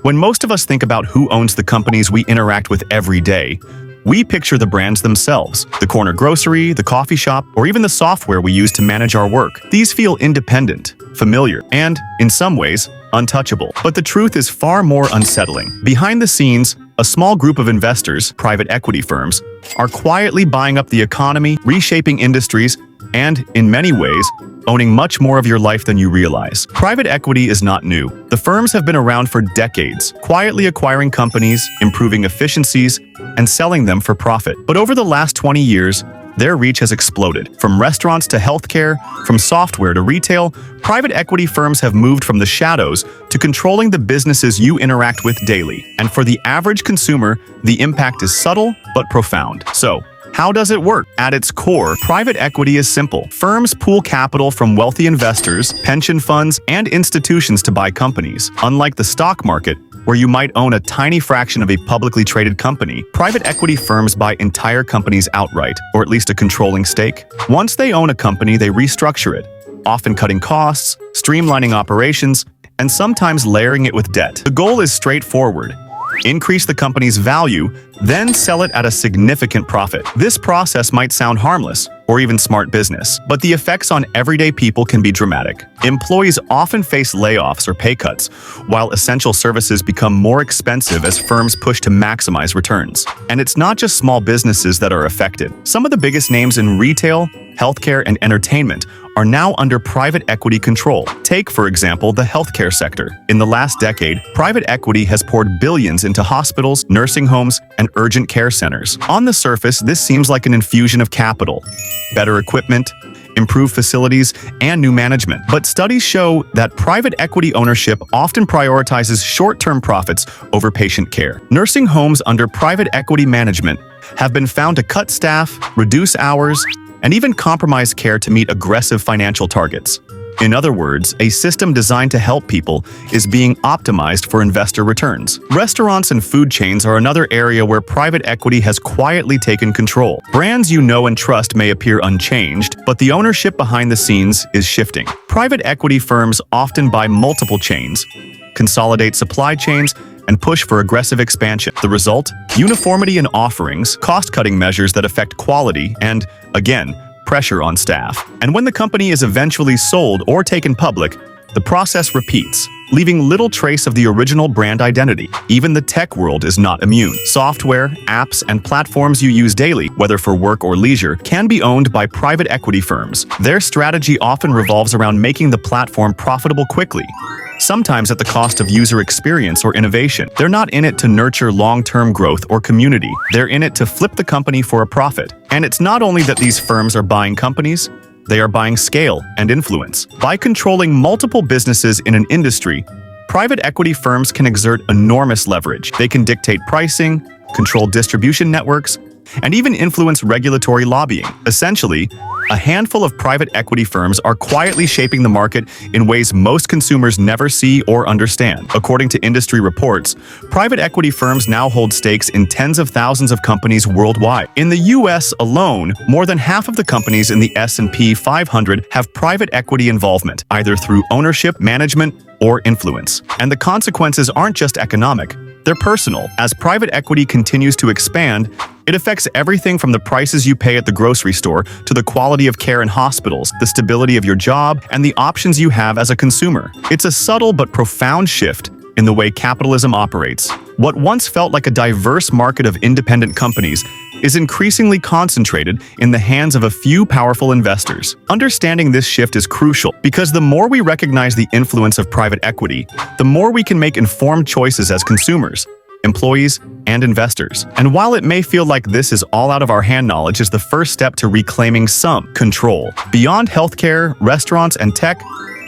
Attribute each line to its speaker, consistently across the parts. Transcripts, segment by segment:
Speaker 1: When most of us think about who owns the companies we interact with every day, we picture the brands themselves, the corner grocery, the coffee shop, or even the software we use to manage our work. These feel independent, familiar, and, in some ways, untouchable. But the truth is far more unsettling. Behind the scenes, a small group of investors, private equity firms, are quietly buying up the economy, reshaping industries, and, in many ways, owning much more of your life than you realize. Private equity is not new. The firms have been around for decades, quietly acquiring companies, improving efficiencies, and selling them for profit. But over the last 20 years, their reach has exploded. From restaurants to healthcare, from software to retail, private equity firms have moved from the shadows to controlling the businesses you interact with daily. And for the average consumer, the impact is subtle but profound. So, how does it work? At its core, private equity is simple. Firms pool capital from wealthy investors, pension funds, and institutions to buy companies. Unlike the stock market, where you might own a tiny fraction of a publicly traded company, private equity firms buy entire companies outright, or at least a controlling stake. Once they own a company, they restructure it, often cutting costs, streamlining operations, and sometimes layering it with debt. The goal is straightforward: increase the company's value, then sell it at a significant profit. This process might sound harmless, or even smart business, but the effects on everyday people can be dramatic. Employees often face layoffs or pay cuts, while essential services become more expensive as firms push to maximize returns. And it's not just small businesses that are affected. Some of the biggest names in retail, healthcare, and entertainment are now under private equity control. Take, for example, the healthcare sector. In the last decade, private equity has poured billions into hospitals, nursing homes, and urgent care centers. On the surface, this seems like an infusion of capital, better equipment, improved facilities, and new management. But studies show that private equity ownership often prioritizes short-term profits over patient care. Nursing homes under private equity management have been found to cut staff, reduce hours, and even compromise care to meet aggressive financial targets. In other words, a system designed to help people is being optimized for investor returns. Restaurants and food chains are another area where private equity has quietly taken control. Brands you know and trust may appear unchanged, but the ownership behind the scenes is shifting. Private equity firms often buy multiple chains, consolidate supply chains, and push for aggressive expansion. The result? Uniformity in offerings, cost-cutting measures that affect quality, and, again, pressure on staff. And when the company is eventually sold or taken public, the process repeats, leaving little trace of the original brand identity. Even the tech world is not immune. Software, apps, and platforms you use daily, whether for work or leisure, can be owned by private equity firms. Their strategy often revolves around making the platform profitable quickly, sometimes at the cost of user experience or innovation. They're not in it to nurture long-term growth or community. They're in it to flip the company for a profit. And it's not only that these firms are buying companies, they are buying scale and influence. By controlling multiple businesses in an industry, private equity firms can exert enormous leverage. They can dictate pricing, control distribution networks, and even influence regulatory lobbying. Essentially, a handful of private equity firms are quietly shaping the market in ways most consumers never see or understand. According to industry reports, private equity firms now hold stakes in tens of thousands of companies worldwide. In the US alone, more than half of the companies in the S&P 500 have private equity involvement, either through ownership, management, or influence. And the consequences aren't just economic, they're personal. As private equity continues to expand, it affects everything from the prices you pay at the grocery store to the quality of care in hospitals, the stability of your job, and the options you have as a consumer. It's a subtle but profound shift in the way capitalism operates. What once felt like a diverse market of independent companies is increasingly concentrated in the hands of a few powerful investors. Understanding this shift is crucial because the more we recognize the influence of private equity, the more we can make informed choices as consumers, employees, and investors. And while it may feel like this is all out of our hand, knowledge is the first step to reclaiming some control. Beyond healthcare, restaurants, and tech,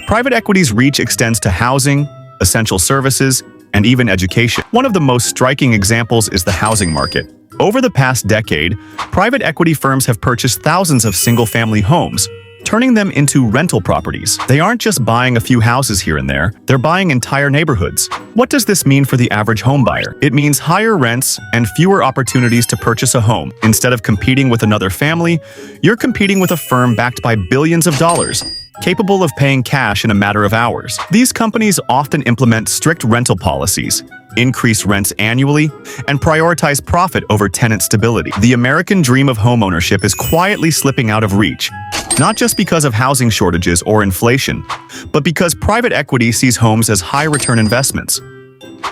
Speaker 1: private equity's reach extends to housing, essential services, and even education. One of the most striking examples is the housing market. Over the past decade, private equity firms have purchased thousands of single-family homes, turning them into rental properties. They aren't just buying a few houses here and there, they're buying entire neighborhoods. What does this mean for the average homebuyer? It means higher rents and fewer opportunities to purchase a home. Instead of competing with another family, you're competing with a firm backed by billions of dollars, capable of paying cash in a matter of hours. These companies often implement strict rental policies, increase rents annually, and prioritize profit over tenant stability. The American dream of homeownership is quietly slipping out of reach, not just because of housing shortages or inflation, but because private equity sees homes as high-return investments.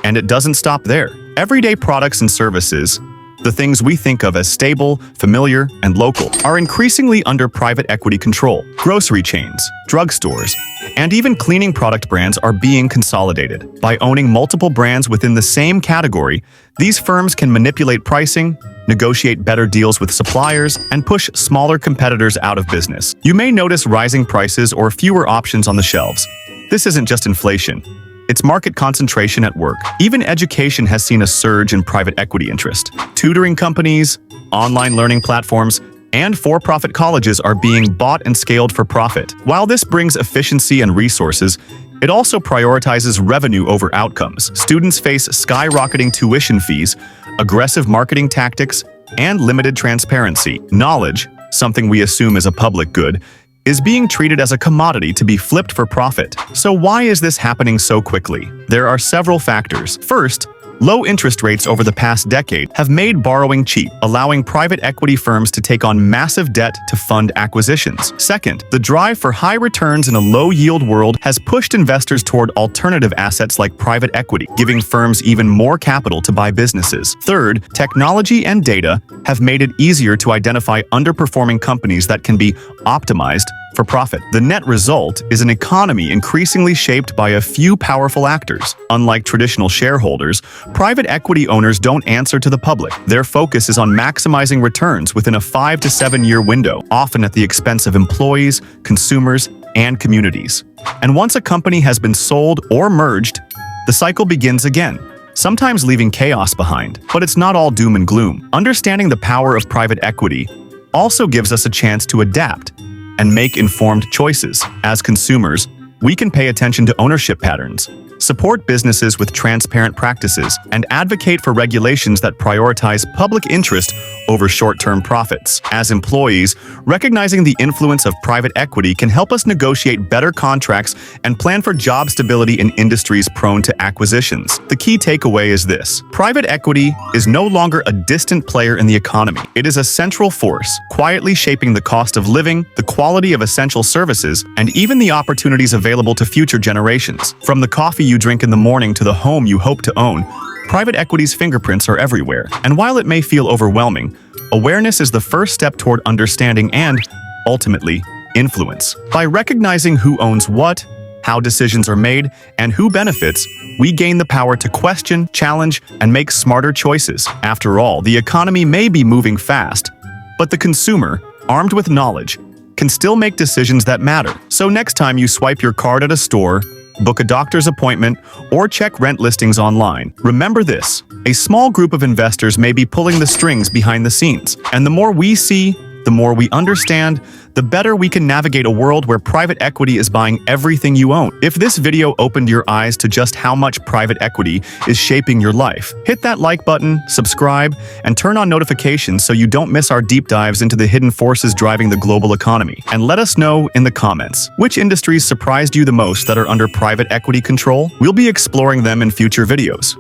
Speaker 1: And it doesn't stop there. Everyday products and services, the things we think of as stable, familiar, and local, are increasingly under private equity control. Grocery chains, drugstores, and even cleaning product brands are being consolidated. By owning multiple brands within the same category, these firms can manipulate pricing, negotiate better deals with suppliers, and push smaller competitors out of business. You may notice rising prices or fewer options on the shelves. This isn't just inflation. It's market concentration at work. Even education has seen a surge in private equity interest. Tutoring companies, online learning platforms, and for-profit colleges are being bought and scaled for profit. While this brings efficiency and resources, it also prioritizes revenue over outcomes. Students face skyrocketing tuition fees, aggressive marketing tactics, and limited transparency. Knowledge, something we assume is a public good, is being treated as a commodity to be flipped for profit. So why is this happening so quickly? There are several factors. First, low interest rates over the past decade have made borrowing cheap, allowing private equity firms to take on massive debt to fund acquisitions. Second, the drive for high returns in a low-yield world has pushed investors toward alternative assets like private equity, giving firms even more capital to buy businesses. Third, technology and data have made it easier to identify underperforming companies that can be optimized for profit. The net result is an economy increasingly shaped by a few powerful actors. Unlike traditional shareholders, private equity owners don't answer to the public. Their focus is on maximizing returns within a 5 to 7 year window, often at the expense of employees, consumers, and communities. And once a company has been sold or merged, the cycle begins again, sometimes leaving chaos behind. But it's not all doom and gloom. Understanding the power of private equity also gives us a chance to adapt and make informed choices. As consumers, we can pay attention to ownership patterns, support businesses with transparent practices, and advocate for regulations that prioritize public interest over short-term profits. As employees, recognizing the influence of private equity can help us negotiate better contracts and plan for job stability in industries prone to acquisitions. The key takeaway is this: private equity is no longer a distant player in the economy. It is a central force, quietly shaping the cost of living, the quality of essential services, and even the opportunities available to future generations. From the coffee you drink in the morning to the home you hope to own, private equity's fingerprints are everywhere. And while it may feel overwhelming, awareness is the first step toward understanding and, ultimately, influence. By recognizing who owns what, how decisions are made, and who benefits, we gain the power to question, challenge, and make smarter choices. After all, the economy may be moving fast, but the consumer, armed with knowledge, can still make decisions that matter. So next time you swipe your card at a store, book a doctor's appointment, or check rent listings online, remember this: a small group of investors may be pulling the strings behind the scenes. And the more we see, the more we understand, the better we can navigate a world where private equity is buying everything you own. If this video opened your eyes to just how much private equity is shaping your life, hit that like button, subscribe, and turn on notifications so you don't miss our deep dives into the hidden forces driving the global economy. And let us know in the comments, which industries surprised you the most that are under private equity control? We'll be exploring them in future videos.